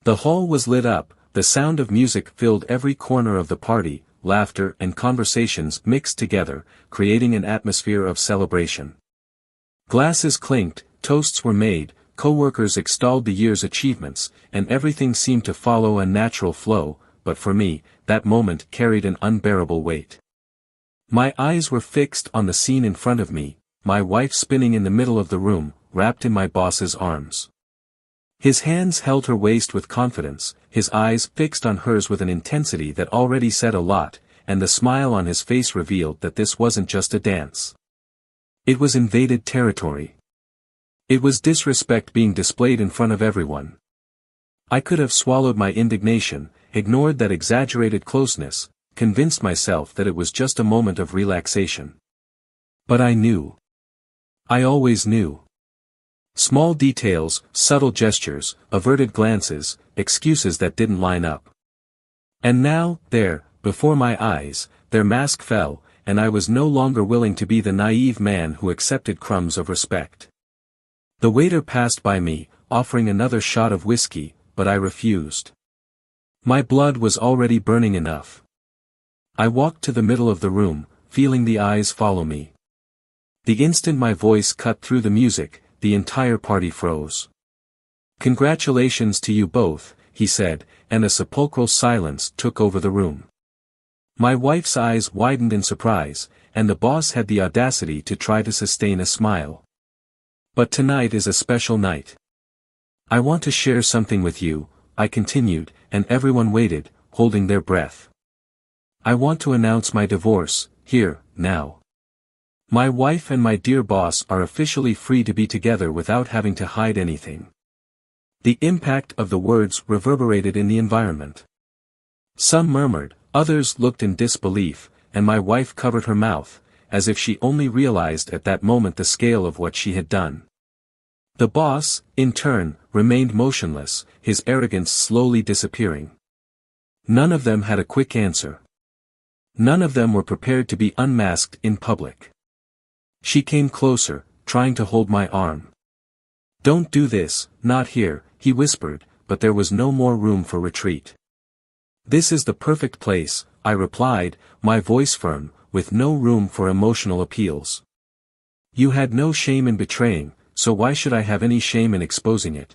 The hall was lit up, the sound of music filled every corner of the party, laughter and conversations mixed together, creating an atmosphere of celebration. Glasses clinked, toasts were made, co-workers extolled the year's achievements, and everything seemed to follow a natural flow, but for me, that moment carried an unbearable weight. My eyes were fixed on the scene in front of me, my wife spinning in the middle of the room, wrapped in my boss's arms. His hands held her waist with confidence, his eyes fixed on hers with an intensity that already said a lot, and the smile on his face revealed that this wasn't just a dance. It was invaded territory. It was disrespect being displayed in front of everyone. I could have swallowed my indignation, ignored that exaggerated closeness, convinced myself that it was just a moment of relaxation. But I knew. I always knew. Small details, subtle gestures, averted glances, excuses that didn't line up. And now, there, before my eyes, their mask fell, and I was no longer willing to be the naive man who accepted crumbs of respect. The waiter passed by me, offering another shot of whiskey, but I refused. My blood was already burning enough. I walked to the middle of the room, feeling the eyes follow me. The instant my voice cut through the music, the entire party froze. "Congratulations to you both," he said, and a sepulchral silence took over the room. My wife's eyes widened in surprise, and the boss had the audacity to try to sustain a smile. "But tonight is a special night. I want to share something with you," I continued, and everyone waited, holding their breath. "I want to announce my divorce, here, now. My wife and my dear boss are officially free to be together without having to hide anything." The impact of the words reverberated in the environment. Some murmured, others looked in disbelief, and my wife covered her mouth, as if she only realized at that moment the scale of what she had done. The boss, in turn, remained motionless, his arrogance slowly disappearing. None of them had a quick answer. None of them were prepared to be unmasked in public. She came closer, trying to hold my arm. "Don't do this, not here," he whispered, but there was no more room for retreat. "This is the perfect place," I replied, my voice firm, with no room for emotional appeals. "You had no shame in betraying, so why should I have any shame in exposing it?"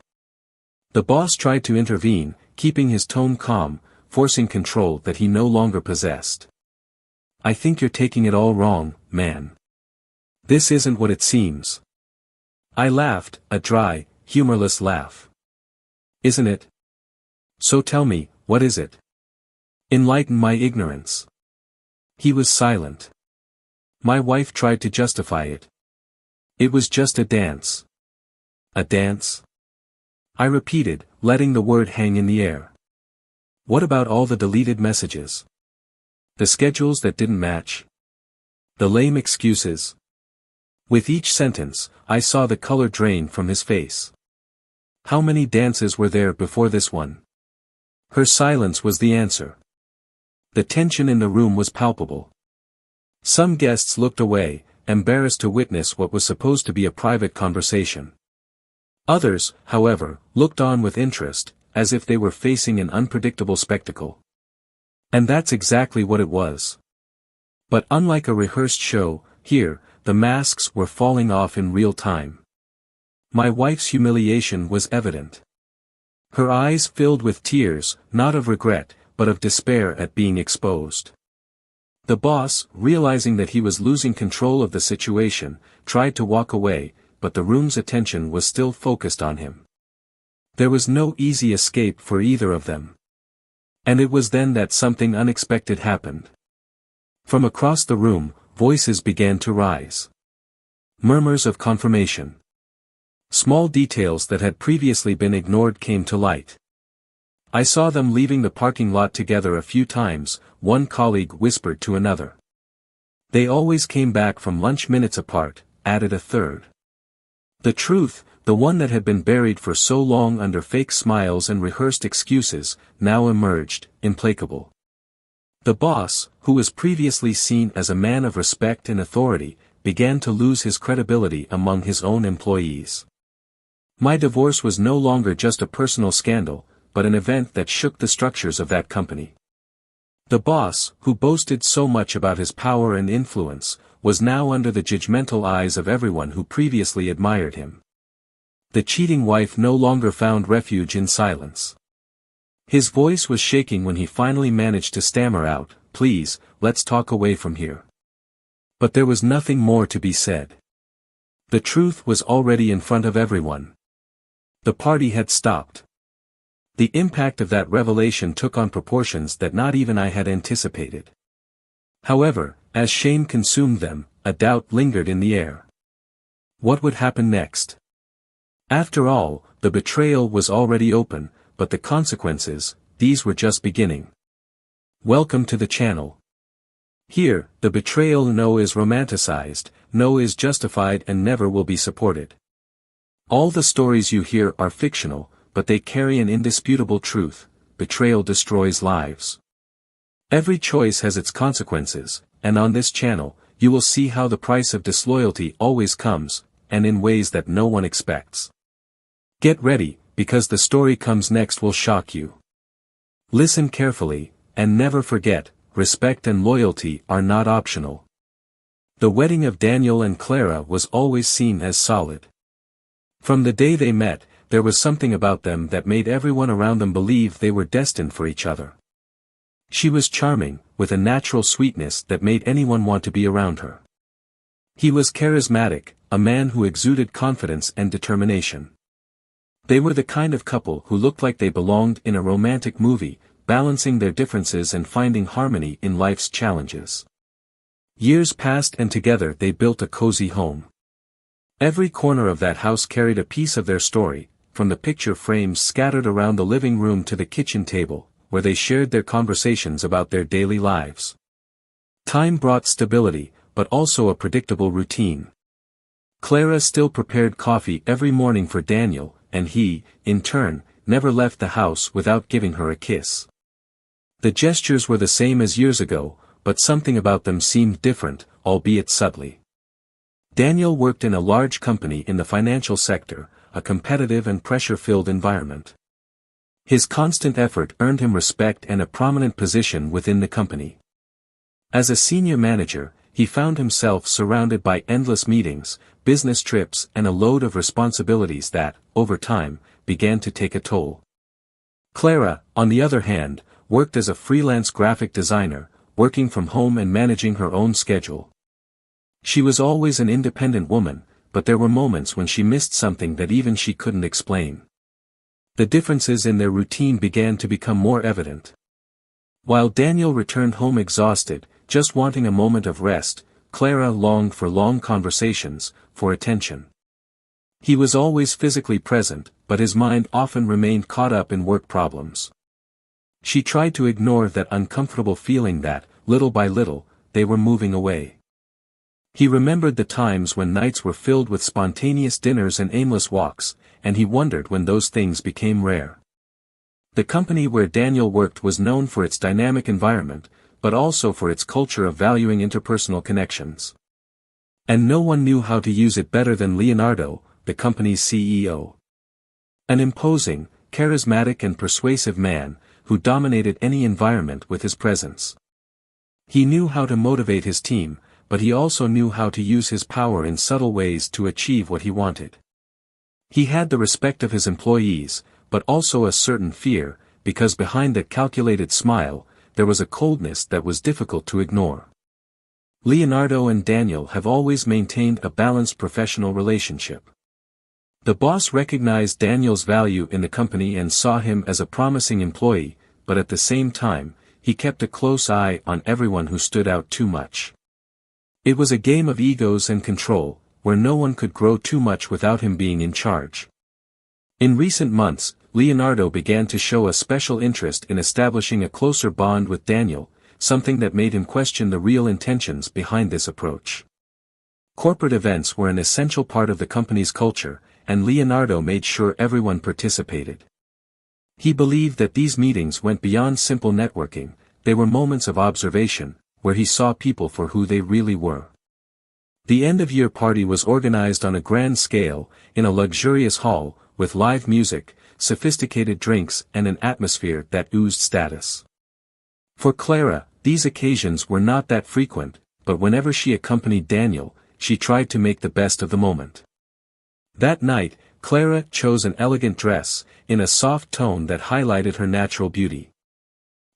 The boss tried to intervene, keeping his tone calm, forcing control that he no longer possessed. "I think you're taking it all wrong, man. This isn't what it seems." I laughed, a dry, humorless laugh. "Isn't it? So tell me, what is it? Enlighten my ignorance." He was silent. My wife tried to justify it. "It was just a dance." "A dance?" I repeated, letting the word hang in the air. "What about all the deleted messages? The schedules that didn't match? The lame excuses?" With each sentence, I saw the color drain from his face. How many dances were there before this one? Her silence was the answer. The tension in the room was palpable. Some guests looked away, embarrassed to witness what was supposed to be a private conversation. Others, however, looked on with interest, as if they were facing an unpredictable spectacle. And that's exactly what it was. But unlike a rehearsed show, here, the masks were falling off in real time. My wife's humiliation was evident. Her eyes filled with tears, not of regret, but of despair at being exposed. The boss, realizing that he was losing control of the situation, tried to walk away, but the room's attention was still focused on him. There was no easy escape for either of them. And it was then that something unexpected happened. From across the room, voices began to rise. Murmurs of confirmation. Small details that had previously been ignored came to light. I saw them leaving the parking lot together a few times, one colleague whispered to another. "They always came back from lunch minutes apart," added a third. The truth, the one that had been buried for so long under fake smiles and rehearsed excuses, now emerged, implacable. The boss, who was previously seen as a man of respect and authority, began to lose his credibility among his own employees. My divorce was no longer just a personal scandal, but an event that shook the structures of that company. The boss, who boasted so much about his power and influence, was now under the judgmental eyes of everyone who previously admired him. The cheating wife no longer found refuge in silence. His voice was shaking when he finally managed to stammer out, "Please, let's talk away from here." But there was nothing more to be said. The truth was already in front of everyone. The party had stopped. The impact of that revelation took on proportions that not even I had anticipated. However, as shame consumed them, a doubt lingered in the air. What would happen next? After all, the betrayal was already open, but the consequences, these were just beginning. Welcome to the channel. Here, the betrayal no is romanticized, no is justified and never will be supported. All the stories you hear are fictional, but they carry an indisputable truth: betrayal destroys lives. Every choice has its consequences, and on this channel, you will see how the price of disloyalty always comes, and in ways that no one expects. Get ready, because the story comes next will shock you. Listen carefully, and never forget, respect and loyalty are not optional. The wedding of Daniel and Clara was always seen as solid. From the day they met, there was something about them that made everyone around them believe they were destined for each other. She was charming, with a natural sweetness that made anyone want to be around her. He was charismatic, a man who exuded confidence and determination. They were the kind of couple who looked like they belonged in a romantic movie, balancing their differences and finding harmony in life's challenges. Years passed and together they built a cozy home. Every corner of that house carried a piece of their story, from the picture frames scattered around the living room to the kitchen table, where they shared their conversations about their daily lives. Time brought stability, but also a predictable routine. Clara still prepared coffee every morning for Daniel, and he, in turn, never left the house without giving her a kiss. The gestures were the same as years ago, but something about them seemed different, albeit subtly. Daniel worked in a large company in the financial sector, a competitive and pressure-filled environment. His constant effort earned him respect and a prominent position within the company. As a senior manager, he found himself surrounded by endless meetings, business trips and a load of responsibilities that, over time, began to take a toll. Clara, on the other hand, worked as a freelance graphic designer, working from home and managing her own schedule. She was always an independent woman, but there were moments when she missed something that even she couldn't explain. The differences in their routine began to become more evident. While Daniel returned home exhausted, just wanting a moment of rest, Clara longed for long conversations, for attention. He was always physically present, but his mind often remained caught up in work problems. She tried to ignore that uncomfortable feeling that, little by little, they were moving away. He remembered the times when nights were filled with spontaneous dinners and aimless walks, and he wondered when those things became rare. The company where Daniel worked was known for its dynamic environment, but also for its culture of valuing interpersonal connections. And no one knew how to use it better than Leonardo, the company's CEO. An imposing, charismatic and persuasive man, who dominated any environment with his presence. He knew how to motivate his team, but he also knew how to use his power in subtle ways to achieve what he wanted. He had the respect of his employees, but also a certain fear, because behind that calculated smile, there was a coldness that was difficult to ignore. Leonardo and Daniel have always maintained a balanced professional relationship. The boss recognized Daniel's value in the company and saw him as a promising employee, but at the same time, he kept a close eye on everyone who stood out too much. It was a game of egos and control, where no one could grow too much without him being in charge. In recent months, Leonardo began to show a special interest in establishing a closer bond with Daniel, something that made him question the real intentions behind this approach. Corporate events were an essential part of the company's culture, and Leonardo made sure everyone participated. He believed that these meetings went beyond simple networking, they were moments of observation, where he saw people for who they really were. The end-of-year party was organized on a grand scale, in a luxurious hall, with live music, sophisticated drinks and an atmosphere that oozed status. For Clara, these occasions were not that frequent, but whenever she accompanied Daniel, she tried to make the best of the moment. That night, Clara chose an elegant dress, in a soft tone that highlighted her natural beauty.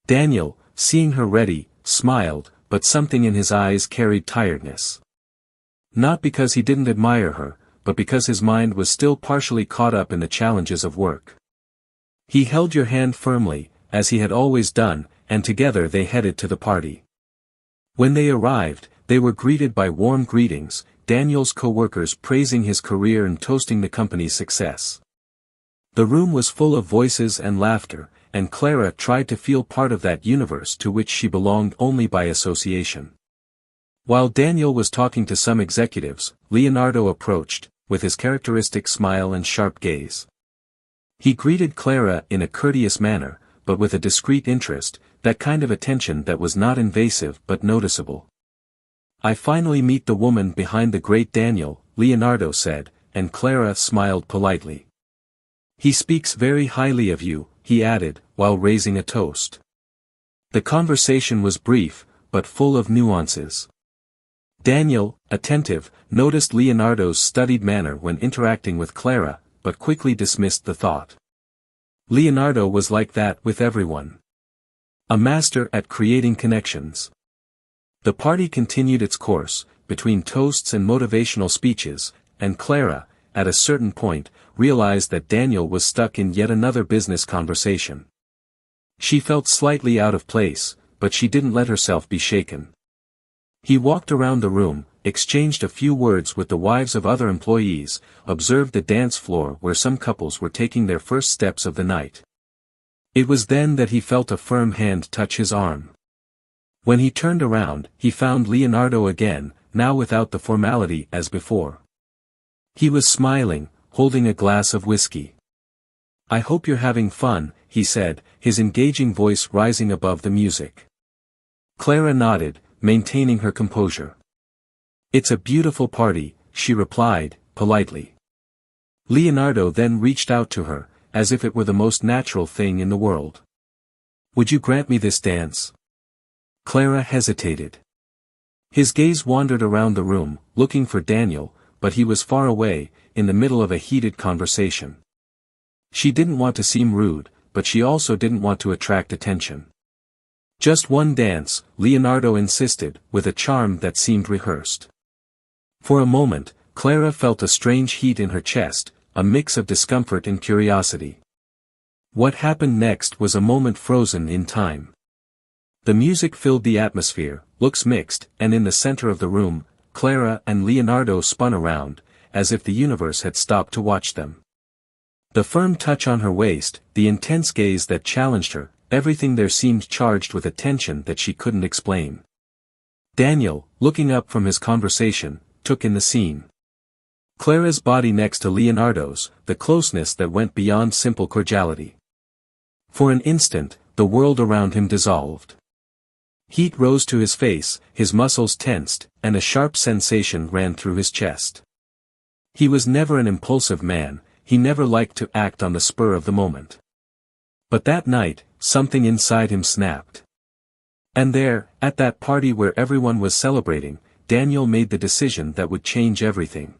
Daniel, seeing her ready, smiled, but something in his eyes carried tiredness. Not because he didn't admire her, but because his mind was still partially caught up in the challenges of work. He held your hand firmly, as he had always done, and together they headed to the party. When they arrived, they were greeted by warm greetings, Daniel's co-workers praising his career and toasting the company's success. The room was full of voices and laughter, and Clara tried to feel part of that universe to which she belonged only by association. While Daniel was talking to some executives, Leonardo approached, with his characteristic smile and sharp gaze. He greeted Clara in a courteous manner, but with a discreet interest, that kind of attention that was not invasive but noticeable. "I finally meet the woman behind the great Daniel," Leonardo said, and Clara smiled politely. "He speaks very highly of you," he added, while raising a toast. The conversation was brief, but full of nuances. Daniel, attentive, noticed Leonardo's studied manner when interacting with Clara, but quickly dismissed the thought. Leonardo was like that with everyone. A master at creating connections. The party continued its course, between toasts and motivational speeches, and Clara, at a certain point, realized that Daniel was stuck in yet another business conversation. She felt slightly out of place, but she didn't let herself be shaken. He walked around the room, exchanged a few words with the wives of other employees, observed the dance floor where some couples were taking their first steps of the night. It was then that he felt a firm hand touch his arm. When he turned around, he found Leonardo again, now without the formality as before. He was smiling, holding a glass of whiskey. "I hope you're having fun," he said, his engaging voice rising above the music. Clara nodded, maintaining her composure. "It's a beautiful party," she replied, politely. Leonardo then reached out to her, as if it were the most natural thing in the world. "Would you grant me this dance?" Clara hesitated. His gaze wandered around the room, looking for Daniel, but he was far away, in the middle of a heated conversation. She didn't want to seem rude, but she also didn't want to attract attention. "Just one dance," Leonardo insisted, with a charm that seemed rehearsed. For a moment, Clara felt a strange heat in her chest, a mix of discomfort and curiosity. What happened next was a moment frozen in time. The music filled the atmosphere, looks mixed, and in the center of the room, Clara and Leonardo spun around, as if the universe had stopped to watch them. The firm touch on her waist, the intense gaze that challenged her, everything there seemed charged with a tension that she couldn't explain. Daniel, looking up from his conversation, took in the scene. Clara's body next to Leonardo's, the closeness that went beyond simple cordiality. For an instant, the world around him dissolved. Heat rose to his face, his muscles tensed, and a sharp sensation ran through his chest. He was never an impulsive man, he never liked to act on the spur of the moment. But that night, something inside him snapped. And there, at that party where everyone was celebrating, Daniel made the decision that would change everything.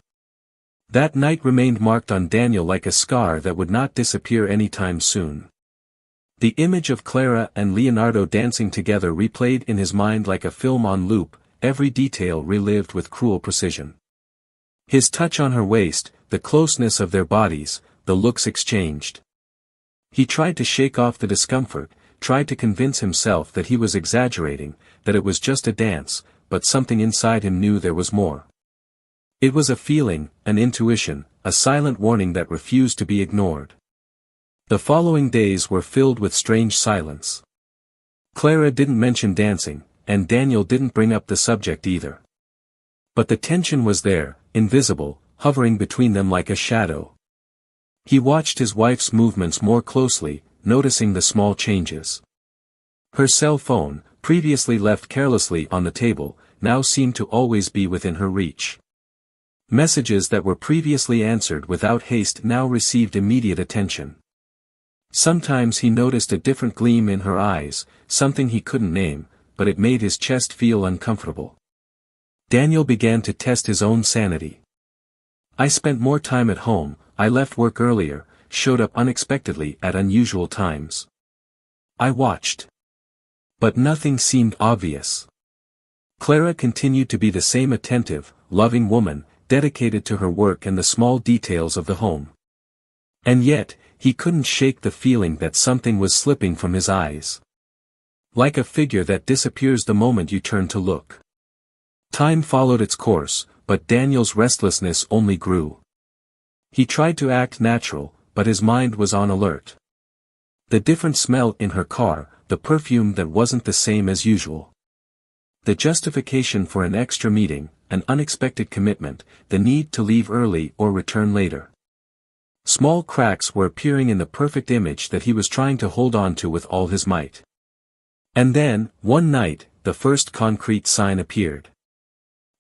That night remained marked on Daniel like a scar that would not disappear anytime soon. The image of Clara and Leonardo dancing together replayed in his mind like a film on loop, every detail relived with cruel precision. His touch on her waist, the closeness of their bodies, the looks exchanged. He tried to shake off the discomfort, tried to convince himself that he was exaggerating, that it was just a dance, but something inside him knew there was more. It was a feeling, an intuition, a silent warning that refused to be ignored. The following days were filled with strange silence. Clara didn't mention dancing, and Daniel didn't bring up the subject either. But the tension was there, invisible, hovering between them like a shadow. He watched his wife's movements more closely, noticing the small changes. Her cell phone, previously left carelessly on the table, now seemed to always be within her reach. Messages that were previously answered without haste now received immediate attention. Sometimes he noticed a different gleam in her eyes, something he couldn't name, but it made his chest feel uncomfortable. Daniel began to test his own sanity. I spent more time at home, I left work earlier, showed up unexpectedly at unusual times. I watched. But nothing seemed obvious. Clara continued to be the same attentive, loving woman, dedicated to her work and the small details of the home. And yet, he couldn't shake the feeling that something was slipping from his eyes. Like a figure that disappears the moment you turn to look. Time followed its course, but Daniel's restlessness only grew. He tried to act natural, but his mind was on alert. The different smell in her car, the perfume that wasn't the same as usual. The justification for an extra meeting, an unexpected commitment, the need to leave early or return later. Small cracks were appearing in the perfect image that he was trying to hold on to with all his might. And then, one night, the first concrete sign appeared.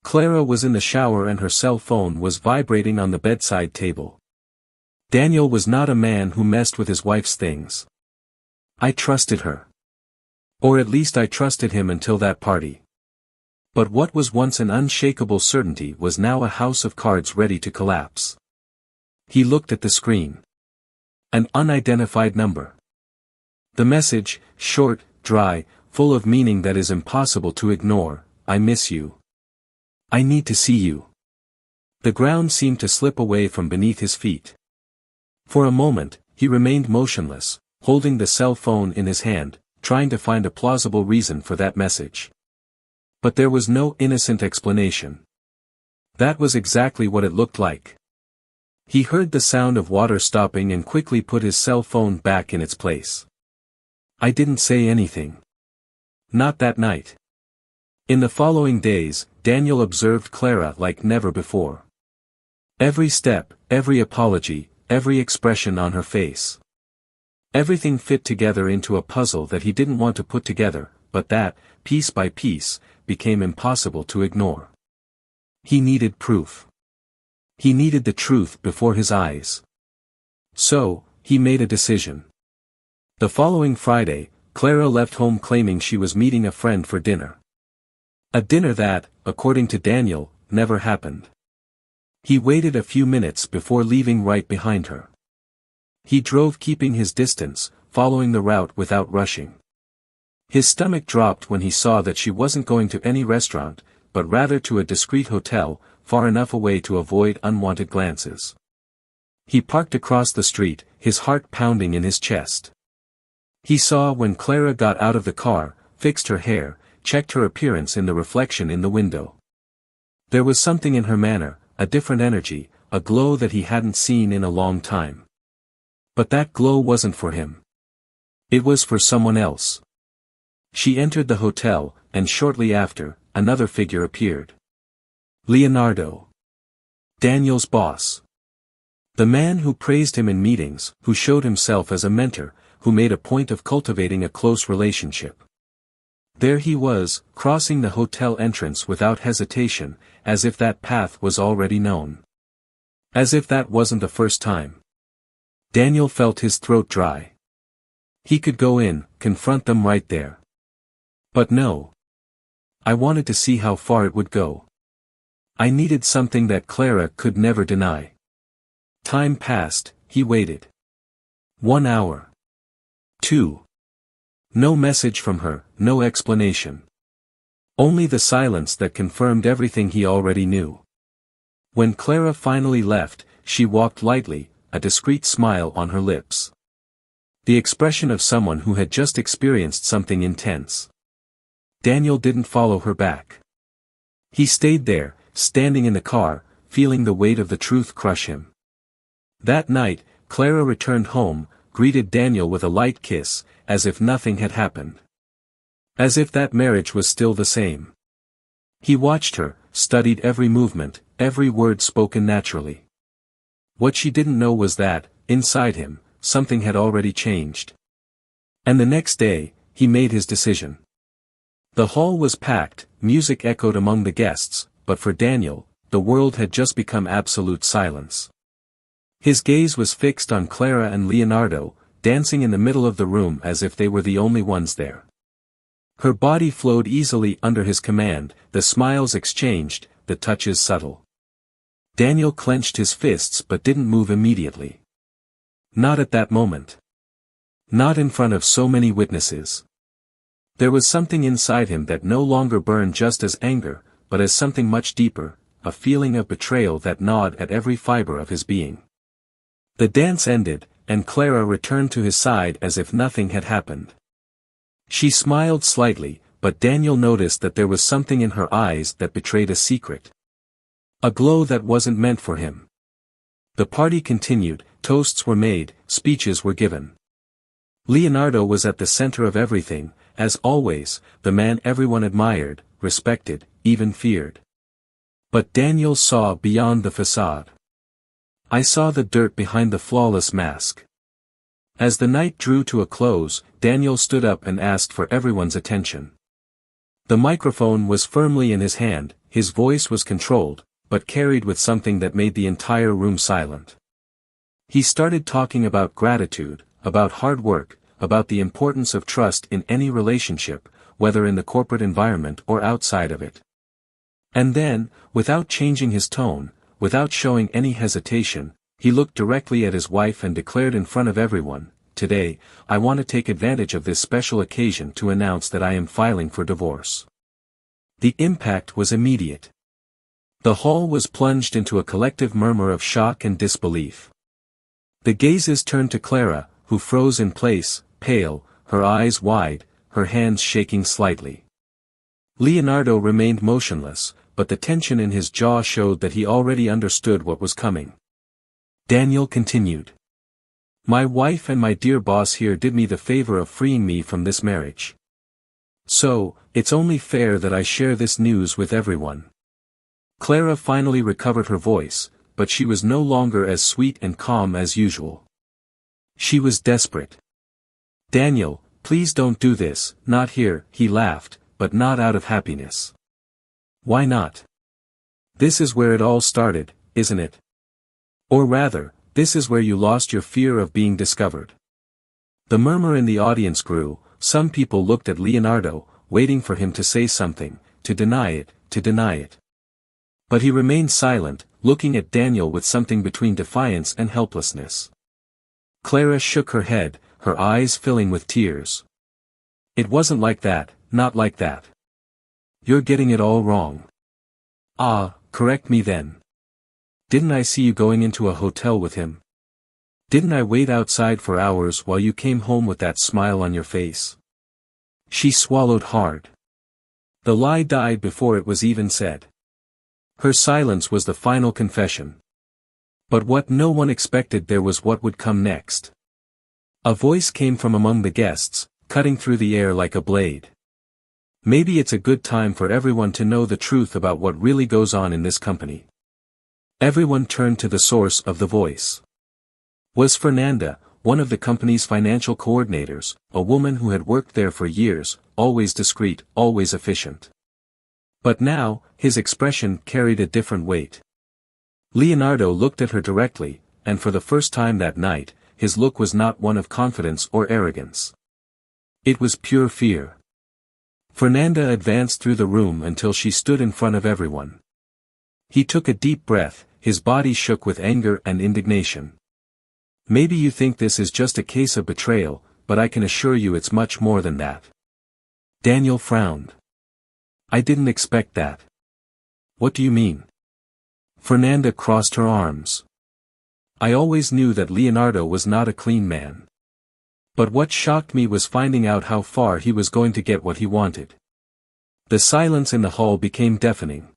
Clara was in the shower and her cell phone was vibrating on the bedside table. Daniel was not a man who messed with his wife's things. I trusted her. Or at least I trusted him until that party. But what was once an unshakable certainty was now a house of cards ready to collapse. He looked at the screen. An unidentified number. The message, short, dry, full of meaning that is impossible to ignore: I miss you. I need to see you. The ground seemed to slip away from beneath his feet. For a moment, he remained motionless, holding the cell phone in his hand, trying to find a plausible reason for that message. But there was no innocent explanation. That was exactly what it looked like. He heard the sound of water stopping and quickly put his cell phone back in its place. I didn't say anything. Not that night. In the following days, Daniel observed Clara like never before. Every step, every apology, every expression on her face. Everything fit together into a puzzle that he didn't want to put together, but that, piece by piece, became impossible to ignore. He needed proof. He needed the truth before his eyes. So, he made a decision. The following Friday, Clara left home claiming she was meeting a friend for dinner. A dinner that, according to Daniel, never happened. He waited a few minutes before leaving right behind her. He drove keeping his distance, following the route without rushing. His stomach dropped when he saw that she wasn't going to any restaurant, but rather to a discreet hotel, far enough away to avoid unwanted glances. He parked across the street, his heart pounding in his chest. He saw when Clara got out of the car, fixed her hair, checked her appearance in the reflection in the window. There was something in her manner, a different energy, a glow that he hadn't seen in a long time. But that glow wasn't for him. It was for someone else. She entered the hotel, and shortly after, another figure appeared. Leonardo. Daniel's boss. The man who praised him in meetings, who showed himself as a mentor, who made a point of cultivating a close relationship. There he was, crossing the hotel entrance without hesitation, as if that path was already known. As if that wasn't the first time. Daniel felt his throat dry. He could go in, confront them right there. But no. I wanted to see how far it would go. I needed something that Clara could never deny. Time passed, he waited. 1 hour. 2. No message from her, no explanation. Only the silence that confirmed everything he already knew. When Clara finally left, she walked lightly, a discreet smile on her lips. The expression of someone who had just experienced something intense. Daniel didn't follow her back. He stayed there, standing in the car, feeling the weight of the truth crush him. That night, Clara returned home, greeted Daniel with a light kiss, as if nothing had happened. As if that marriage was still the same. He watched her, studied every movement, every word spoken naturally. What she didn't know was that, inside him, something had already changed. And the next day, he made his decision. The hall was packed, music echoed among the guests, but for Daniel, the world had just become absolute silence. His gaze was fixed on Clara and Leonardo, dancing in the middle of the room as if they were the only ones there. Her body flowed easily under his command, the smiles exchanged, the touches subtle. Daniel clenched his fists but didn't move immediately. Not at that moment. Not in front of so many witnesses. There was something inside him that no longer burned just as anger, but as something much deeper, a feeling of betrayal that gnawed at every fiber of his being. The dance ended, and Clara returned to his side as if nothing had happened. She smiled slightly, but Daniel noticed that there was something in her eyes that betrayed a secret. A glow that wasn't meant for him. The party continued, toasts were made, speeches were given. Leonardo was at the center of everything, as always, the man everyone admired, respected, even feared. But Daniel saw beyond the facade. I saw the dirt behind the flawless mask. As the night drew to a close, Daniel stood up and asked for everyone's attention. The microphone was firmly in his hand, his voice was controlled, but carried with something that made the entire room silent. He started talking about gratitude, about hard work, about the importance of trust in any relationship, whether in the corporate environment or outside of it. And then, without changing his tone, without showing any hesitation, he looked directly at his wife and declared in front of everyone, "Today, I want to take advantage of this special occasion to announce that I am filing for divorce." The impact was immediate. The hall was plunged into a collective murmur of shock and disbelief. The gazes turned to Clara, who froze in place, pale, her eyes wide, her hands shaking slightly. Leonardo remained motionless, but the tension in his jaw showed that he already understood what was coming. Daniel continued. "My wife and my dear boss here did me the favor of freeing me from this marriage. So, it's only fair that I share this news with everyone." Clara finally recovered her voice, but she was no longer as sweet and calm as usual. She was desperate. "Daniel, please don't do this, not here," he laughed, but not out of happiness. "Why not? This is where it all started, isn't it? Or rather, this is where you lost your fear of being discovered." The murmur in the audience grew, some people looked at Leonardo, waiting for him to say something, to deny it, to deny it. But he remained silent, looking at Daniel with something between defiance and helplessness. Clara shook her head, her eyes filling with tears. "It wasn't like that, not like that. You're getting it all wrong." "Ah, correct me then. Didn't I see you going into a hotel with him? Didn't I wait outside for hours while you came home with that smile on your face?" She swallowed hard. The lie died before it was even said. Her silence was the final confession. But what no one expected there was what would come next. A voice came from among the guests, cutting through the air like a blade. "Maybe it's a good time for everyone to know the truth about what really goes on in this company." Everyone turned to the source of the voice. Was Fernanda, one of the company's financial coordinators, a woman who had worked there for years, always discreet, always efficient. But now, his expression carried a different weight. Leonardo looked at her directly, and for the first time that night, his look was not one of confidence or arrogance. It was pure fear. Fernanda advanced through the room until she stood in front of everyone. He took a deep breath, his body shook with anger and indignation. "Maybe you think this is just a case of betrayal, but I can assure you it's much more than that." Daniel frowned. "I didn't expect that." "What do you mean?" Fernanda crossed her arms. "I always knew that Leonardo was not a clean man. But what shocked me was finding out how far he was going to get what he wanted." The silence in the hall became deafening.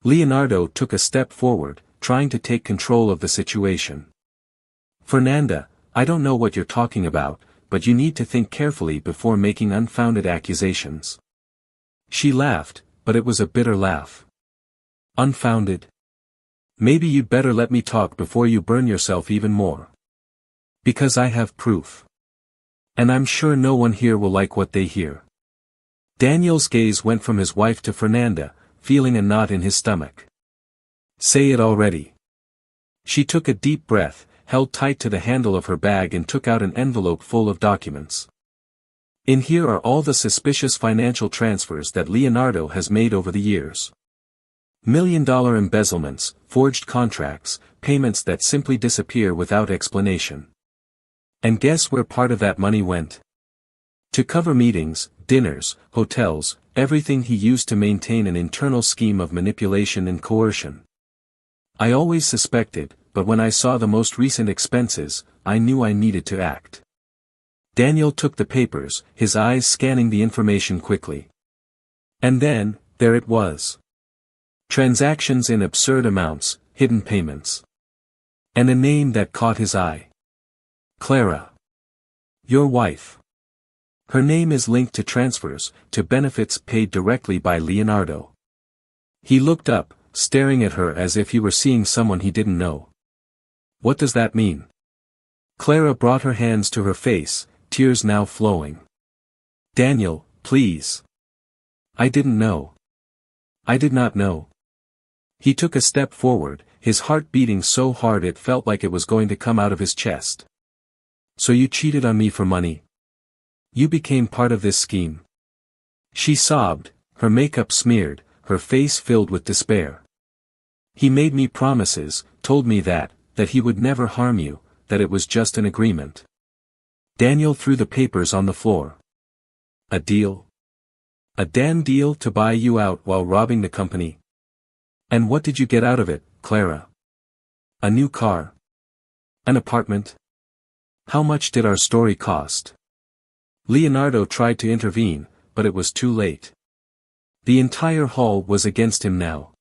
Leonardo took a step forward, trying to take control of the situation. "Fernanda, I don't know what you're talking about, but you need to think carefully before making unfounded accusations." She laughed, but it was a bitter laugh. "Unfounded? Maybe you'd better let me talk before you burn yourself even more. Because I have proof. And I'm sure no one here will like what they hear." Daniel's gaze went from his wife to Fernanda, feeling a knot in his stomach. "Say it already." She took a deep breath, held tight to the handle of her bag and took out an envelope full of documents. In here are all the suspicious financial transfers that Leonardo has made over the years. $1 million embezzlements, forged contracts, payments that simply disappear without explanation. And guess where part of that money went? To cover meetings, dinners, hotels, everything he used to maintain an internal scheme of manipulation and coercion. I always suspected, but when I saw the most recent expenses, I knew I needed to act. Daniel took the papers, his eyes scanning the information quickly. And then, there it was. Transactions in absurd amounts, hidden payments. And a name that caught his eye. Clara. Your wife. Her name is linked to transfers, to benefits paid directly by Leonardo. He looked up, staring at her as if he were seeing someone he didn't know. What does that mean? Clara brought her hands to her face, tears now flowing. Daniel, please. I didn't know. I did not know. He took a step forward, his heart beating so hard it felt like it was going to come out of his chest. So you cheated on me for money? You became part of this scheme? She sobbed, her makeup smeared, her face filled with despair. He made me promises, told me that he would never harm you, that it was just an agreement. Daniel threw the papers on the floor. A deal? A damn deal to buy you out while robbing the company? And what did you get out of it, Clara? A new car? An apartment? How much did our story cost? Leonardo tried to intervene, but it was too late. The entire hall was against him now.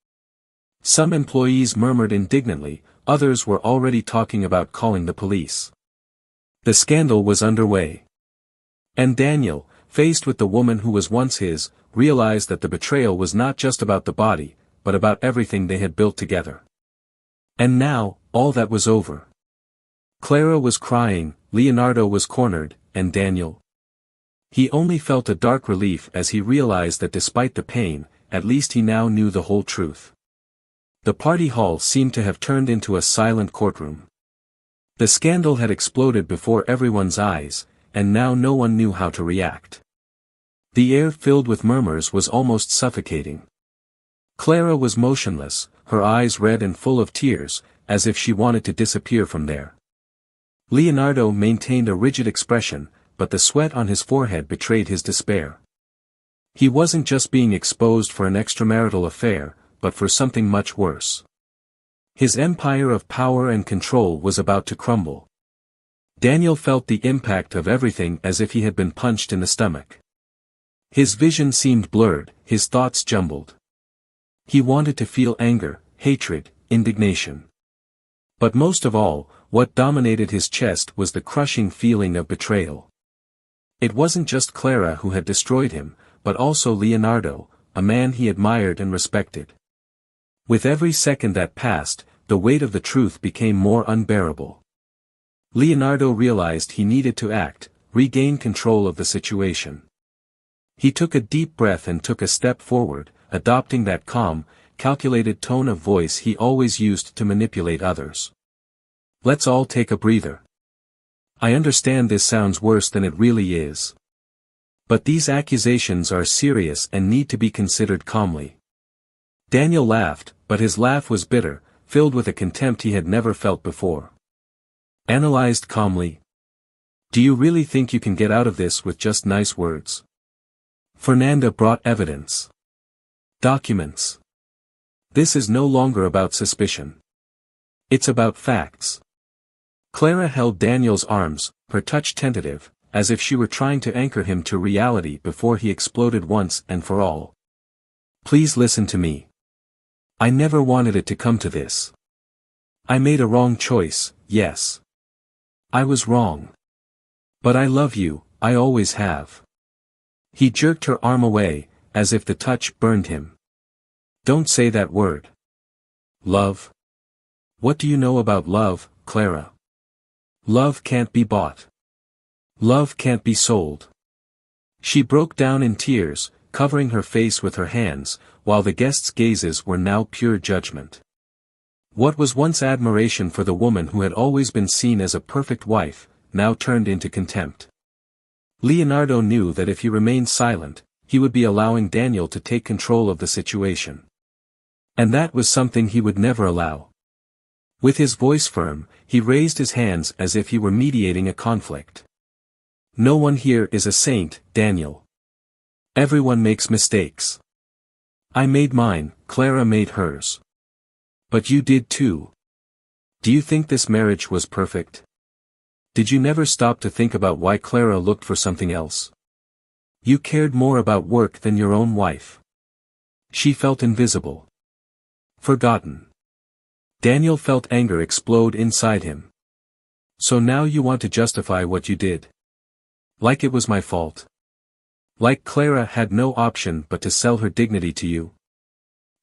Some employees murmured indignantly, others were already talking about calling the police. The scandal was underway. And Daniel, faced with the woman who was once his, realized that the betrayal was not just about the body, but about everything they had built together. And now, all that was over. Clara was crying, Leonardo was cornered, and Daniel. He only felt a dark relief as he realized that despite the pain, at least he now knew the whole truth. The party hall seemed to have turned into a silent courtroom. The scandal had exploded before everyone's eyes, and now no one knew how to react. The air filled with murmurs was almost suffocating. Clara was motionless, her eyes red and full of tears, as if she wanted to disappear from there. Leonardo maintained a rigid expression, but the sweat on his forehead betrayed his despair. He wasn't just being exposed for an extramarital affair, but for something much worse. His empire of power and control was about to crumble. Daniel felt the impact of everything as if he had been punched in the stomach. His vision seemed blurred, his thoughts jumbled. He wanted to feel anger, hatred, indignation. But most of all, what dominated his chest was the crushing feeling of betrayal. It wasn't just Clara who had destroyed him, but also Leonardo, a man he admired and respected. With every second that passed, the weight of the truth became more unbearable. Leonardo realized he needed to act, regain control of the situation. He took a deep breath and took a step forward, adopting that calm, calculated tone of voice he always used to manipulate others. Let's all take a breather. I understand this sounds worse than it really is. But these accusations are serious and need to be considered calmly. Daniel laughed, but his laugh was bitter, filled with a contempt he had never felt before. Analyzed calmly. Do you really think you can get out of this with just nice words? Fernanda brought evidence. Documents. This is no longer about suspicion. It's about facts. Clara held Daniel's arms, her touch tentative, as if she were trying to anchor him to reality before he exploded once and for all. Please listen to me. I never wanted it to come to this. I made a wrong choice, yes. I was wrong. But I love you, I always have. He jerked her arm away, as if the touch burned him. Don't say that word. Love? What do you know about love, Clara? Love can't be bought. Love can't be sold. She broke down in tears, covering her face with her hands, while the guests' gazes were now pure judgment. What was once admiration for the woman who had always been seen as a perfect wife, now turned into contempt. Leonardo knew that if he remained silent, he would be allowing Daniel to take control of the situation. And that was something he would never allow. With his voice firm, he raised his hands as if he were mediating a conflict. No one here is a saint, Daniel. Everyone makes mistakes. I made mine, Clara made hers. But you did too. Do you think this marriage was perfect? Did you never stop to think about why Clara looked for something else? You cared more about work than your own wife. She felt invisible. Forgotten. Daniel felt anger explode inside him. So now you want to justify what you did? Like it was my fault. Like Clara had no option but to sell her dignity to you.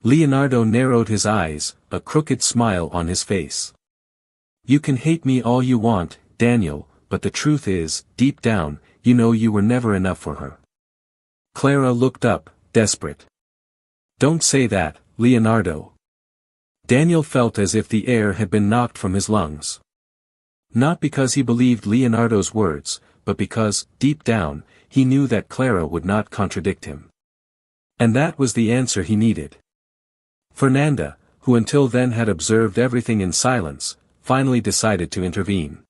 Leonardo narrowed his eyes, a crooked smile on his face. You can hate me all you want, Daniel, but the truth is, deep down, you know you were never enough for her. Clara looked up, desperate. Don't say that, Leonardo. Daniel felt as if the air had been knocked from his lungs. Not because he believed Leonardo's words, but because, deep down, he knew that Clara would not contradict him. And that was the answer he needed. Fernanda, who until then had observed everything in silence, finally decided to intervene.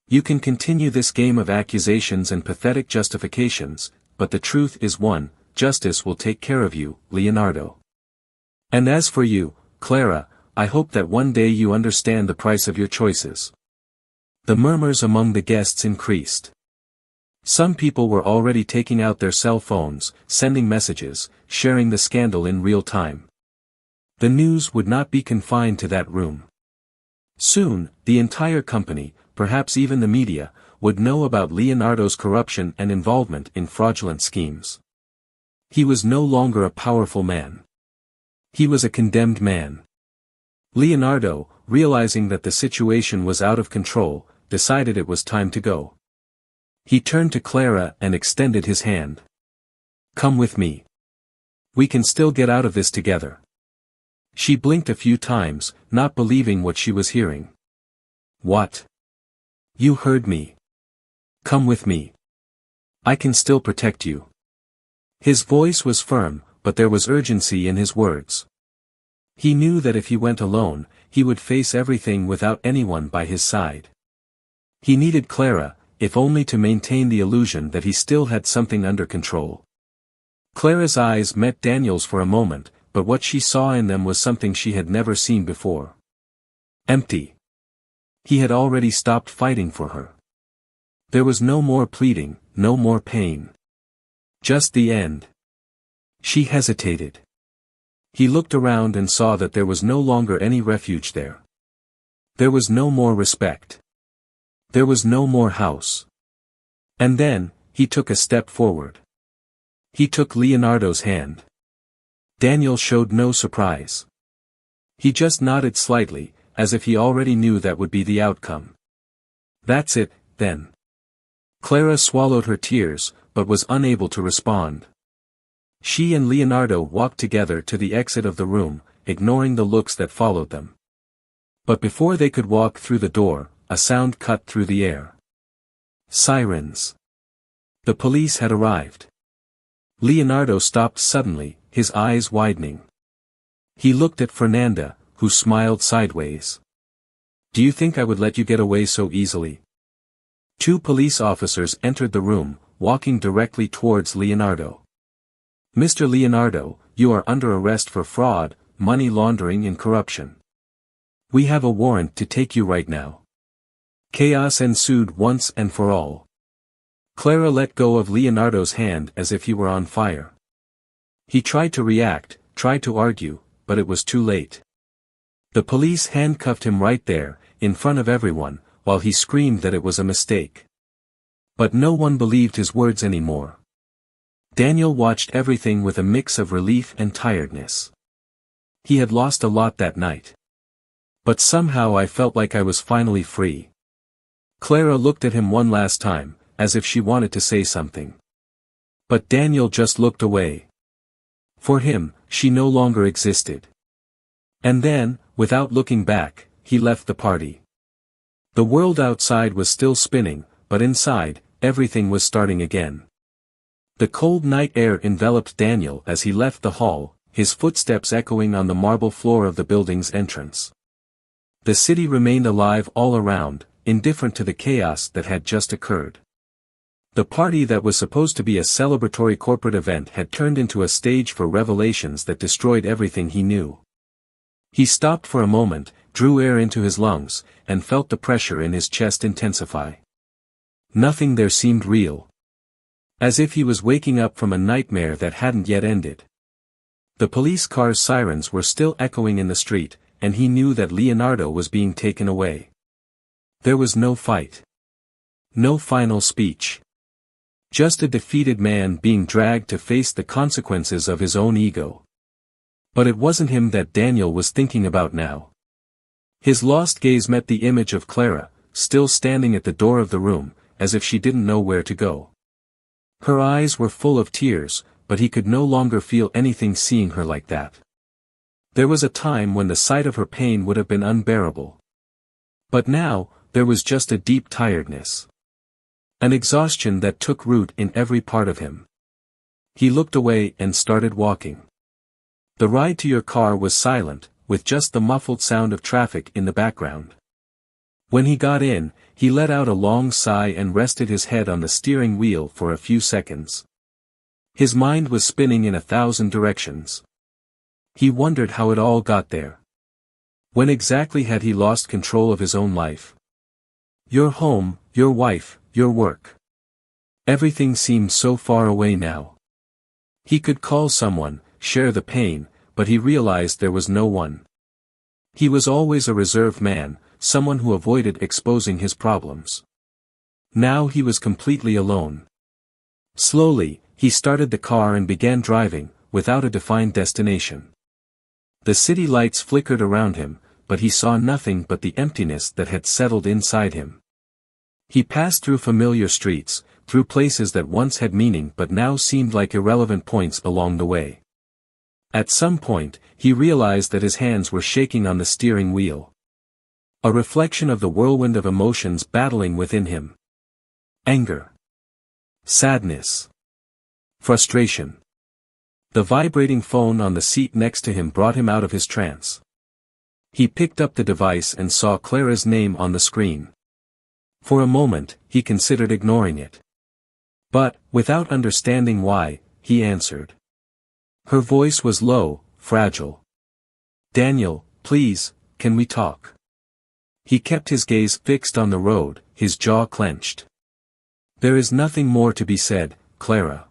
You can continue this game of accusations and pathetic justifications, but the truth is one, justice will take care of you, Leonardo. And as for you, Clara, I hope that one day you understand the price of your choices. The murmurs among the guests increased. Some people were already taking out their cell phones, sending messages, sharing the scandal in real time. The news would not be confined to that room. Soon, the entire company, perhaps even the media, would know about Leonardo's corruption and involvement in fraudulent schemes. He was no longer a powerful man. He was a condemned man. Leonardo, realizing that the situation was out of control, decided it was time to go. He turned to Clara and extended his hand. Come with me. We can still get out of this together. She blinked a few times, not believing what she was hearing. What? You heard me. Come with me. I can still protect you. His voice was firm, but there was urgency in his words. He knew that if he went alone, he would face everything without anyone by his side. He needed Clara, if only to maintain the illusion that he still had something under control. Clara's eyes met Daniel's for a moment, but what she saw in them was something she had never seen before. Empty. He had already stopped fighting for her. There was no more pleading, no more pain. Just the end. She hesitated. He looked around and saw that there was no longer any refuge there. There was no more respect. There was no more house. And then, he took a step forward. He took Leonardo's hand. Daniel showed no surprise. He just nodded slightly, as if he already knew that would be the outcome. That's it, then. Clara swallowed her tears, but was unable to respond. She and Leonardo walked together to the exit of the room, ignoring the looks that followed them. But before they could walk through the door, a sound cut through the air. Sirens. The police had arrived. Leonardo stopped suddenly, his eyes widening. He looked at Fernanda, who smiled sideways. Do you think I would let you get away so easily? Two police officers entered the room, walking directly towards Leonardo. Mr. Leonardo, you are under arrest for fraud, money laundering and corruption. We have a warrant to take you right now. Chaos ensued once and for all. Clara let go of Leonardo's hand as if he were on fire. He tried to react, tried to argue, but it was too late. The police handcuffed him right there, in front of everyone, while he screamed that it was a mistake. But no one believed his words anymore. Daniel watched everything with a mix of relief and tiredness. He had lost a lot that night. But somehow I felt like I was finally free. Clara looked at him one last time, as if she wanted to say something. But Daniel just looked away. For him, she no longer existed. And then, without looking back, he left the party. The world outside was still spinning, but inside, everything was starting again. The cold night air enveloped Daniel as he left the hall, his footsteps echoing on the marble floor of the building's entrance. The city remained alive all around, indifferent to the chaos that had just occurred. The party that was supposed to be a celebratory corporate event had turned into a stage for revelations that destroyed everything he knew. He stopped for a moment, drew air into his lungs, and felt the pressure in his chest intensify. Nothing there seemed real. As if he was waking up from a nightmare that hadn't yet ended. The police car's sirens were still echoing in the street, and he knew that Leonardo was being taken away. There was no fight. No final speech. Just a defeated man being dragged to face the consequences of his own ego. But it wasn't him that Daniel was thinking about now. His lost gaze met the image of Clara, still standing at the door of the room, as if she didn't know where to go. Her eyes were full of tears, but he could no longer feel anything seeing her like that. There was a time when the sight of her pain would have been unbearable. But now, there was just a deep tiredness. An exhaustion that took root in every part of him. He looked away and started walking. The ride to your car was silent, with just the muffled sound of traffic in the background. When he got in, he let out a long sigh and rested his head on the steering wheel for a few seconds. His mind was spinning in 1,000 directions. He wondered how it all got there. When exactly had he lost control of his own life? Your home, your wife, your work. Everything seemed so far away now. He could call someone, share the pain, but he realized there was no one. He was always a reserved man, someone who avoided exposing his problems. Now he was completely alone. Slowly, he started the car and began driving, without a defined destination. The city lights flickered around him, but he saw nothing but the emptiness that had settled inside him. He passed through familiar streets, through places that once had meaning but now seemed like irrelevant points along the way. At some point, he realized that his hands were shaking on the steering wheel. A reflection of the whirlwind of emotions battling within him. Anger. Sadness. Frustration. The vibrating phone on the seat next to him brought him out of his trance. He picked up the device and saw Clara's name on the screen. For a moment, he considered ignoring it. But, without understanding why, he answered. Her voice was low, fragile. Daniel, please, can we talk? He kept his gaze fixed on the road, his jaw clenched. There is nothing more to be said, Clara.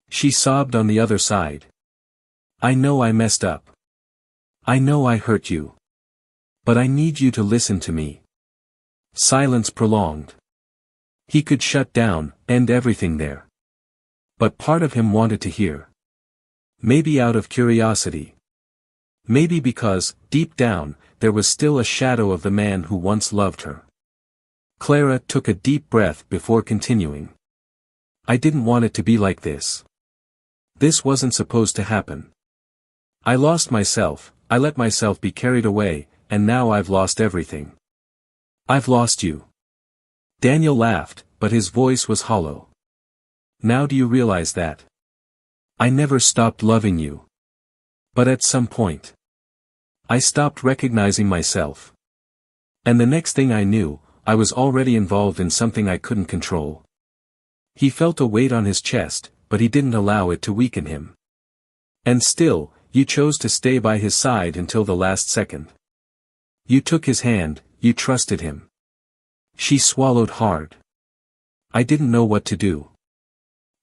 She sobbed on the other side. I know I messed up. I know I hurt you. But I need you to listen to me. Silence prolonged. He could shut down, end everything there. But part of him wanted to hear. Maybe out of curiosity. Maybe because, deep down, there was still a shadow of the man who once loved her. Clara took a deep breath before continuing. I didn't want it to be like this. This wasn't supposed to happen. I lost myself, I let myself be carried away, and now I've lost everything. I've lost you. Daniel laughed, but his voice was hollow. Now do you realize that? I never stopped loving you. But at some point, I stopped recognizing myself. And the next thing I knew, I was already involved in something I couldn't control. He felt a weight on his chest, but he didn't allow it to weaken him. And still, you chose to stay by his side until the last second. You took his hand, you trusted him. She swallowed hard. I didn't know what to do.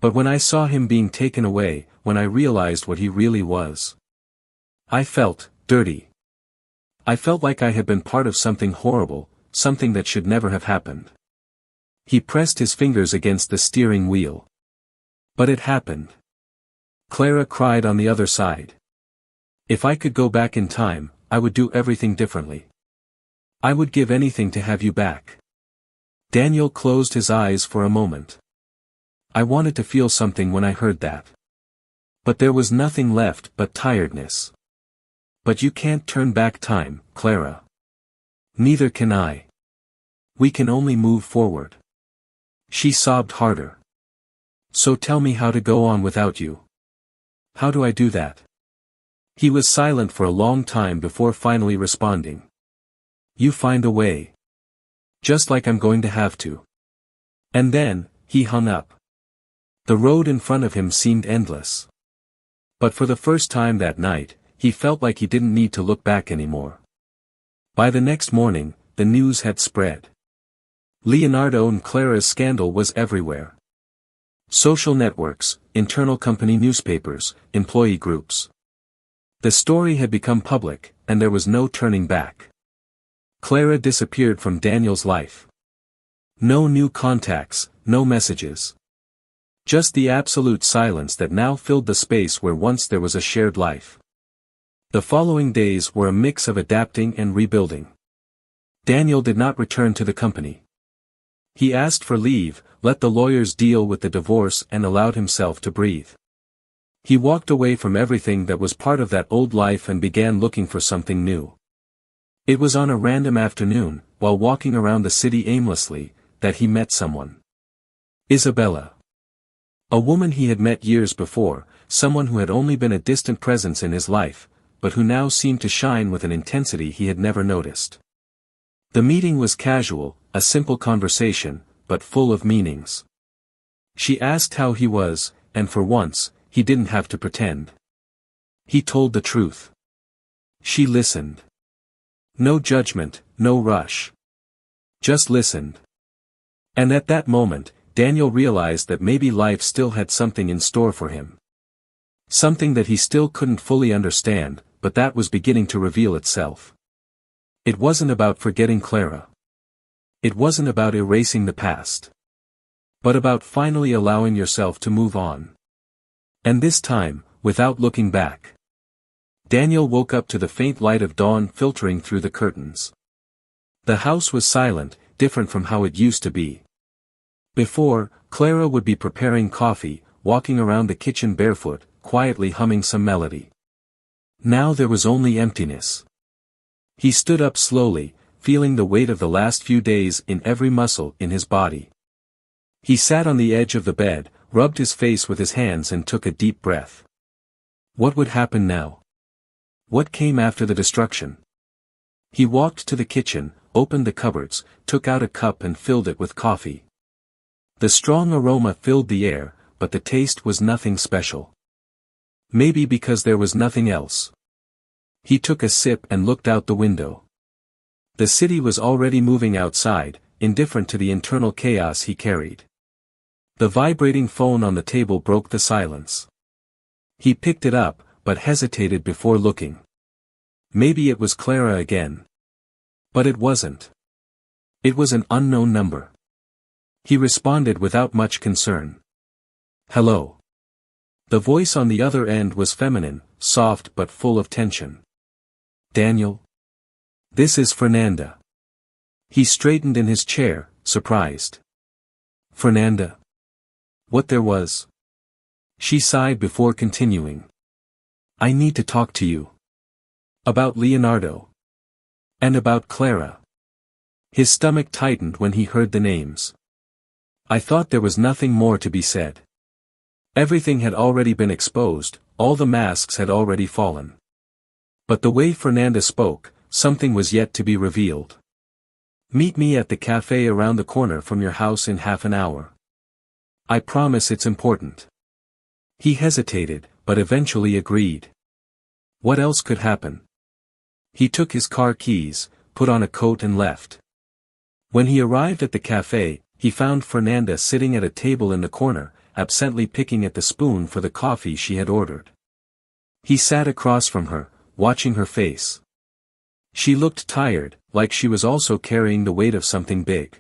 But when I saw him being taken away, when I realized what he really was, I felt dirty. I felt like I had been part of something horrible, something that should never have happened. He pressed his fingers against the steering wheel. But it happened. Clara cried on the other side. If I could go back in time, I would do everything differently. I would give anything to have you back. Daniel closed his eyes for a moment. I wanted to feel something when I heard that. But there was nothing left but tiredness. But you can't turn back time, Clara. Neither can I. We can only move forward. She sobbed harder. So tell me how to go on without you. How do I do that? He was silent for a long time before finally responding. You find a way. Just like I'm going to have to. And then, he hung up. The road in front of him seemed endless. But for the first time that night, he felt like he didn't need to look back anymore. By the next morning, the news had spread. Leonardo and Clara's scandal was everywhere. Social networks, internal company newspapers, employee groups. The story had become public, and there was no turning back. Clara disappeared from Daniel's life. No new contacts, no messages. Just the absolute silence that now filled the space where once there was a shared life. The following days were a mix of adapting and rebuilding. Daniel did not return to the company. He asked for leave, let the lawyers deal with the divorce and allowed himself to breathe. He walked away from everything that was part of that old life and began looking for something new. It was on a random afternoon, while walking around the city aimlessly, that he met someone. Isabella. A woman he had met years before, someone who had only been a distant presence in his life, but who now seemed to shine with an intensity he had never noticed. The meeting was casual, a simple conversation, but full of meanings. She asked how he was, and for once, he didn't have to pretend. He told the truth. She listened. No judgment, no rush. Just listened. And at that moment, Daniel realized that maybe life still had something in store for him. Something that he still couldn't fully understand, but that was beginning to reveal itself. It wasn't about forgetting Clara. It wasn't about erasing the past. But about finally allowing yourself to move on. And this time, without looking back. Daniel woke up to the faint light of dawn filtering through the curtains. The house was silent, different from how it used to be. Before, Clara would be preparing coffee, walking around the kitchen barefoot, quietly humming some melody. Now there was only emptiness. He stood up slowly, feeling the weight of the last few days in every muscle in his body. He sat on the edge of the bed, rubbed his face with his hands and took a deep breath. What would happen now? What came after the destruction? He walked to the kitchen, opened the cupboards, took out a cup and filled it with coffee. The strong aroma filled the air, but the taste was nothing special. Maybe because there was nothing else. He took a sip and looked out the window. The city was already moving outside, indifferent to the internal chaos he carried. The vibrating phone on the table broke the silence. He picked it up, but hesitated before looking. Maybe it was Clara again. But it wasn't. It was an unknown number. He responded without much concern. Hello. The voice on the other end was feminine, soft but full of tension. Daniel? This is Fernanda. He straightened in his chair, surprised. Fernanda? What there was? She sighed before continuing. I need to talk to you. About Leonardo. And about Clara. His stomach tightened when he heard the names. I thought there was nothing more to be said. Everything had already been exposed, all the masks had already fallen. But the way Fernanda spoke, something was yet to be revealed. Meet me at the cafe around the corner from your house in half an hour. I promise it's important. He hesitated, but eventually agreed. What else could happen? He took his car keys, put on a coat and left. When he arrived at the cafe, he found Fernanda sitting at a table in the corner, absently picking at the spoon for the coffee she had ordered. He sat across from her, watching her face. She looked tired, like she was also carrying the weight of something big.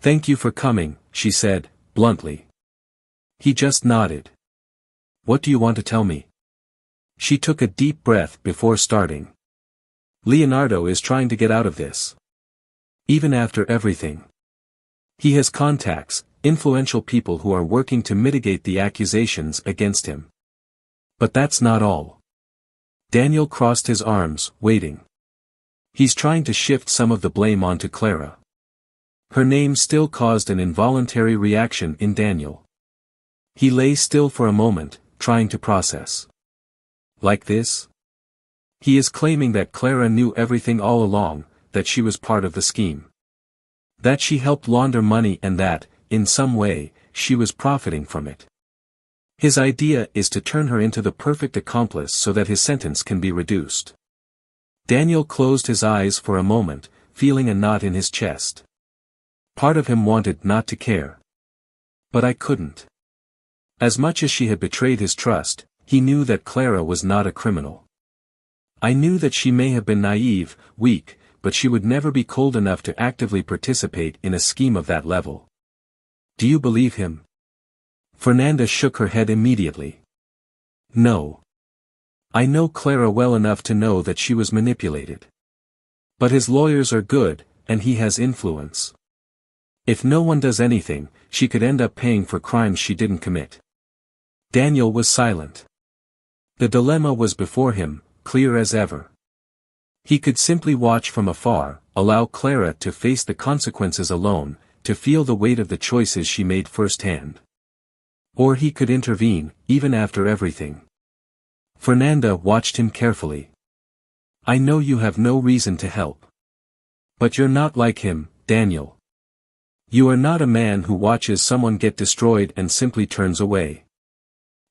Thank you for coming, she said, bluntly. He just nodded. What do you want to tell me? She took a deep breath before starting. Leonardo is trying to get out of this. Even after everything. He has contacts, influential people who are working to mitigate the accusations against him. But that's not all. Daniel crossed his arms, waiting. He's trying to shift some of the blame onto Clara. Her name still caused an involuntary reaction in Daniel. He lay still for a moment, trying to process. Like this? He is claiming that Clara knew everything all along, that she was part of the scheme. That she helped launder money and that, in some way, she was profiting from it. His idea is to turn her into the perfect accomplice so that his sentence can be reduced. Daniel closed his eyes for a moment, feeling a knot in his chest. Part of him wanted not to care. But I couldn't. As much as she had betrayed his trust, he knew that Clara was not a criminal. I knew that she may have been naive, weak, but she would never be cold enough to actively participate in a scheme of that level. Do you believe him? Fernanda shook her head immediately. No. I know Clara well enough to know that she was manipulated. But his lawyers are good, and he has influence. If no one does anything, she could end up paying for crimes she didn't commit. Daniel was silent. The dilemma was before him, clear as ever. He could simply watch from afar, allow Clara to face the consequences alone, to feel the weight of the choices she made firsthand. Or he could intervene, even after everything. Fernanda watched him carefully. I know you have no reason to help. But you're not like him, Daniel. You are not a man who watches someone get destroyed and simply turns away.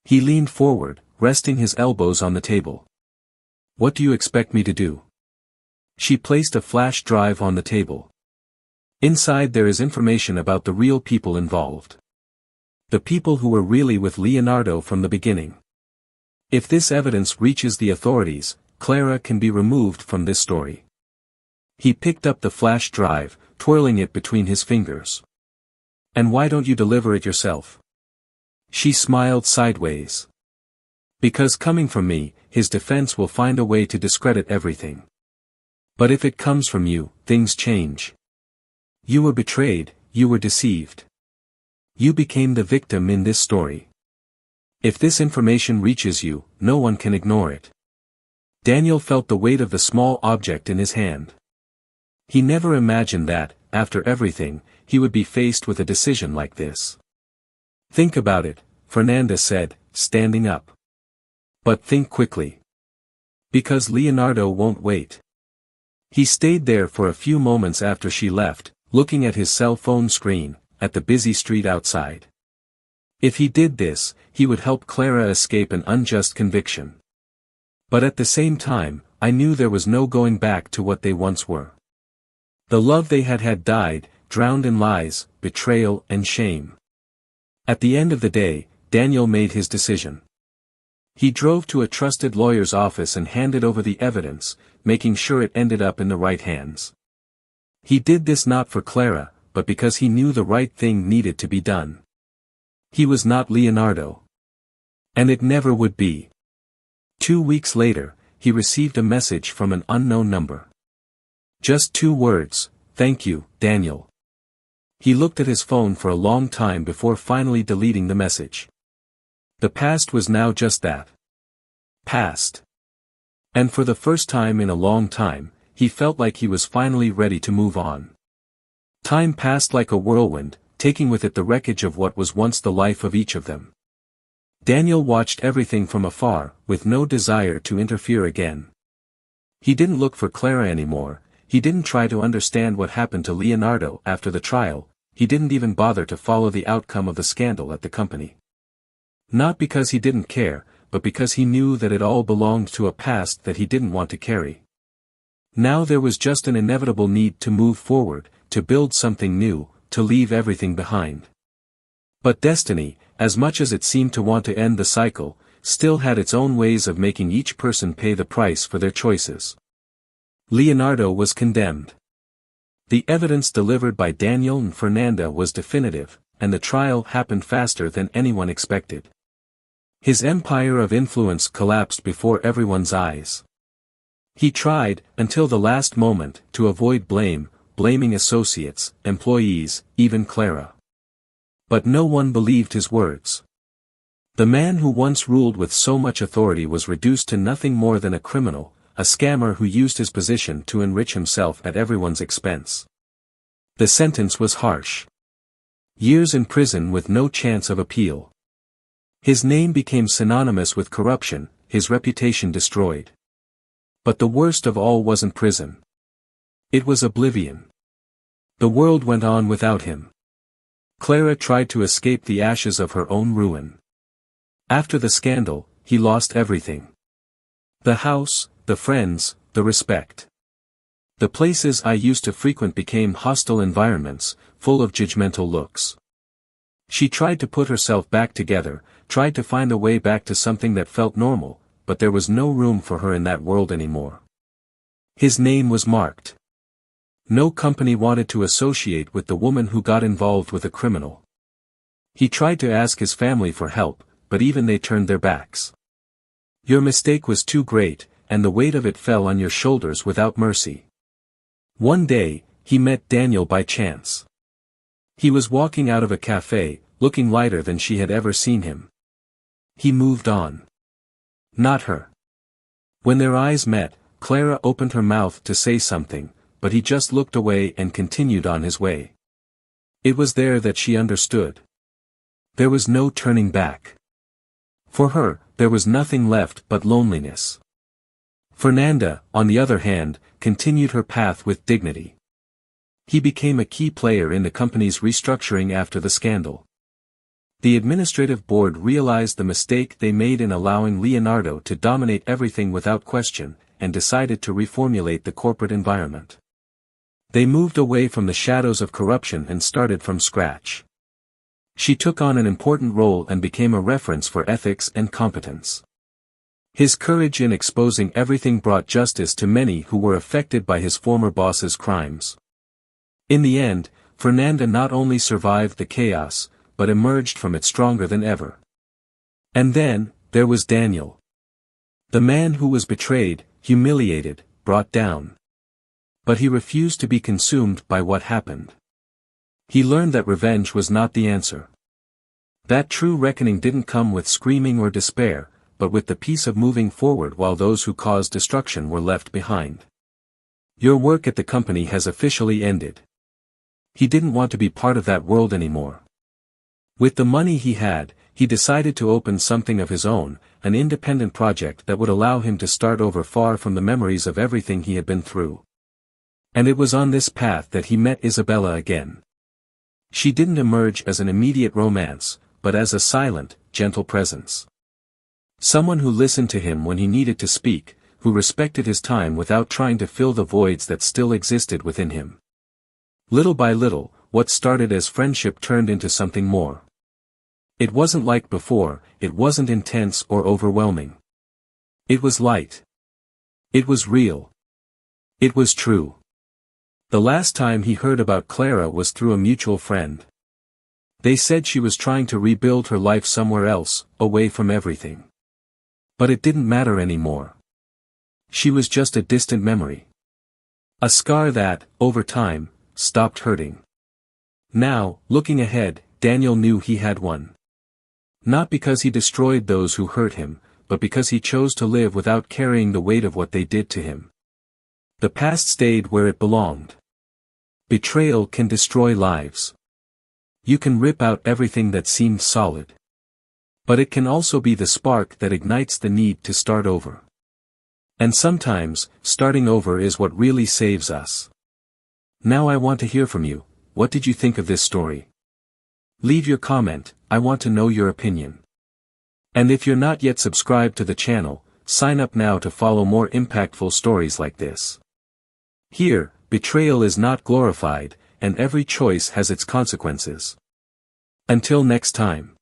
He leaned forward, resting his elbows on the table. What do you expect me to do? She placed a flash drive on the table. Inside there is information about the real people involved. The people who were really with Leonardo from the beginning. If this evidence reaches the authorities, Clara can be removed from this story. He picked up the flash drive, twirling it between his fingers. And why don't you deliver it yourself? She smiled sideways. Because coming from me, his defense will find a way to discredit everything. But if it comes from you, things change. You were betrayed, you were deceived. You became the victim in this story. If this information reaches you, no one can ignore it. Daniel felt the weight of the small object in his hand. He never imagined that, after everything, he would be faced with a decision like this. Think about it, Fernanda said, standing up. But think quickly. Because Leonardo won't wait. He stayed there for a few moments after she left, looking at his cell phone screen, at the busy street outside. If he did this, he would help Clara escape an unjust conviction. But at the same time, I knew there was no going back to what they once were. The love they had died, drowned in lies, betrayal and shame. At the end of the day, Daniel made his decision. He drove to a trusted lawyer's office and handed over the evidence, making sure it ended up in the right hands. He did this not for Clara, but because he knew the right thing needed to be done. He was not Leonardo. And it never would be. 2 weeks later, he received a message from an unknown number. Just 2 words, "Thank you, Daniel." He looked at his phone for a long time before finally deleting the message. The past was now just that. Past. And for the first time in a long time, he felt like he was finally ready to move on. Time passed like a whirlwind, taking with it the wreckage of what was once the life of each of them. Daniel watched everything from afar, with no desire to interfere again. He didn't look for Clara anymore, he didn't try to understand what happened to Leonardo after the trial, he didn't even bother to follow the outcome of the scandal at the company. Not because he didn't care, but because he knew that it all belonged to a past that he didn't want to carry. Now there was just an inevitable need to move forward, to build something new, to leave everything behind. But destiny, as much as it seemed to want to end the cycle, still had its own ways of making each person pay the price for their choices. Leonardo was condemned. The evidence delivered by Daniel and Fernanda was definitive, and the trial happened faster than anyone expected. His empire of influence collapsed before everyone's eyes. He tried, until the last moment, to avoid blame, blaming associates, employees, even Clara. But no one believed his words. The man who once ruled with so much authority was reduced to nothing more than a criminal, a scammer who used his position to enrich himself at everyone's expense. The sentence was harsh. Years in prison with no chance of appeal. His name became synonymous with corruption, his reputation destroyed. But the worst of all wasn't prison. It was oblivion. The world went on without him. Clara tried to escape the ashes of her own ruin. After the scandal, he lost everything. The house, the friends, the respect. The places I used to frequent became hostile environments, full of judgmental looks. She tried to put herself back together, tried to find a way back to something that felt normal, but there was no room for her in that world anymore. His name was marked. No company wanted to associate with the woman who got involved with a criminal. He tried to ask his family for help, but even they turned their backs. Your mistake was too great, and the weight of it fell on your shoulders without mercy. One day, he met Daniel by chance. He was walking out of a cafe, looking lighter than she had ever seen him. He moved on. Not her. When their eyes met, Clara opened her mouth to say something, but he just looked away and continued on his way. It was there that she understood. There was no turning back. For her, there was nothing left but loneliness. Fernanda, on the other hand, continued her path with dignity. He became a key player in the company's restructuring after the scandal. The administrative board realized the mistake they made in allowing Leonardo to dominate everything without question, and decided to reformulate the corporate environment. They moved away from the shadows of corruption and started from scratch. She took on an important role and became a reference for ethics and competence. His courage in exposing everything brought justice to many who were affected by his former boss's crimes. In the end, Fernanda not only survived the chaos, but emerged from it stronger than ever. And then, there was Daniel. The man who was betrayed, humiliated, brought down. But he refused to be consumed by what happened. He learned that revenge was not the answer. That true reckoning didn't come with screaming or despair, but with the peace of moving forward while those who caused destruction were left behind. Your work at the company has officially ended. He didn't want to be part of that world anymore. With the money he had, he decided to open something of his own, an independent project that would allow him to start over far from the memories of everything he had been through. And it was on this path that he met Isabella again. She didn't emerge as an immediate romance, but as a silent, gentle presence. Someone who listened to him when he needed to speak, who respected his time without trying to fill the voids that still existed within him. Little by little, what started as friendship turned into something more. It wasn't like before, it wasn't intense or overwhelming. It was light. It was real. It was true. The last time he heard about Clara was through a mutual friend. They said she was trying to rebuild her life somewhere else, away from everything. But it didn't matter anymore. She was just a distant memory. A scar that, over time, stopped hurting. Now, looking ahead, Daniel knew he had one. Not because he destroyed those who hurt him, but because he chose to live without carrying the weight of what they did to him. The past stayed where it belonged. Betrayal can destroy lives. You can rip out everything that seemed solid. But it can also be the spark that ignites the need to start over. And sometimes, starting over is what really saves us. Now I want to hear from you. What did you think of this story? Leave your comment, I want to know your opinion. And if you're not yet subscribed to the channel, sign up now to follow more impactful stories like this. Here, betrayal is not glorified, and every choice has its consequences. Until next time.